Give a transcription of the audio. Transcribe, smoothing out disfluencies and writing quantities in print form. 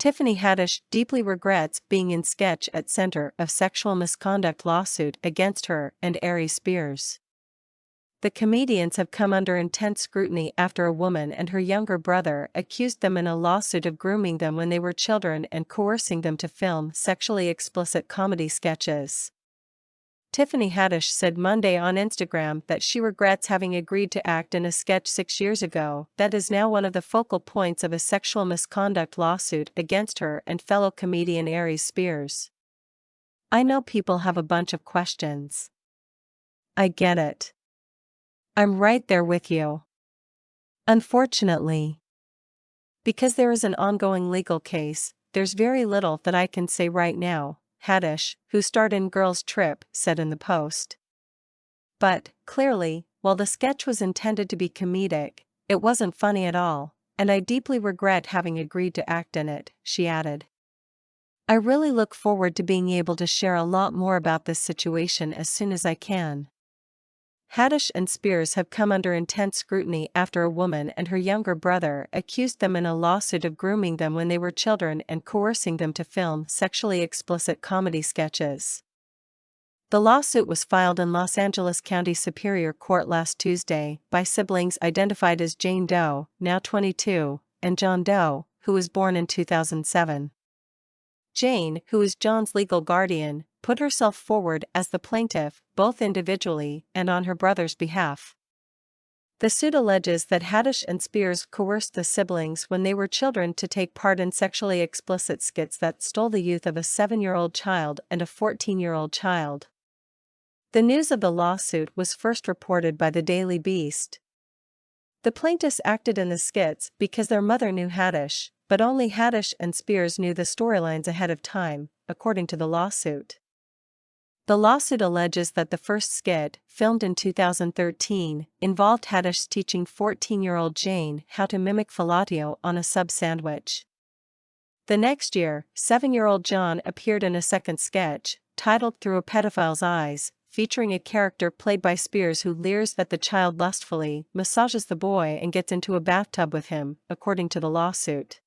Tiffany Haddish deeply regrets being in sketch at center of sexual misconduct lawsuit against her and Aries Spears. The comedians have come under intense scrutiny after a woman and her younger brother accused them in a lawsuit of grooming them when they were children and coercing them to film sexually explicit comedy sketches. Tiffany Haddish said Monday on Instagram that she regrets having agreed to act in a sketch 6 years ago that is now one of the focal points of a sexual misconduct lawsuit against her and fellow comedian Aries Spears. "I know people have a bunch of questions. I get it. I'm right there with you. Unfortunately, because there is an ongoing legal case, there's very little that I can say right now," Haddish, who starred in Girls Trip, said in the post. "But, clearly, while the sketch was intended to be comedic, it wasn't funny at all, and I deeply regret having agreed to act in it," she added. "I really look forward to being able to share a lot more about this situation as soon as I can." Haddish and Spears have come under intense scrutiny after a woman and her younger brother accused them in a lawsuit of grooming them when they were children and coercing them to film sexually explicit comedy sketches. The lawsuit was filed in Los Angeles County Superior Court last Tuesday by siblings identified as Jane Doe, now 22, and John Doe, who was born in 2007. Jane, who is John's legal guardian, put herself forward as the plaintiff, both individually and on her brother's behalf. The suit alleges that Haddish and Spears coerced the siblings when they were children to take part in sexually explicit skits that stole the youth of a 7-year-old child and a 14-year-old child. The news of the lawsuit was first reported by the Daily Beast. The plaintiffs acted in the skits because their mother knew Haddish, but only Haddish and Spears knew the storylines ahead of time, according to the lawsuit. The lawsuit alleges that the first skit, filmed in 2013, involved Haddish teaching 14-year-old Jane how to mimic fellatio on a sub sandwich. The next year, 7-year-old John appeared in a second sketch, titled Through a Pedophile's Eyes, featuring a character played by Spears who leers at the child lustfully, massages the boy and gets into a bathtub with him, according to the lawsuit.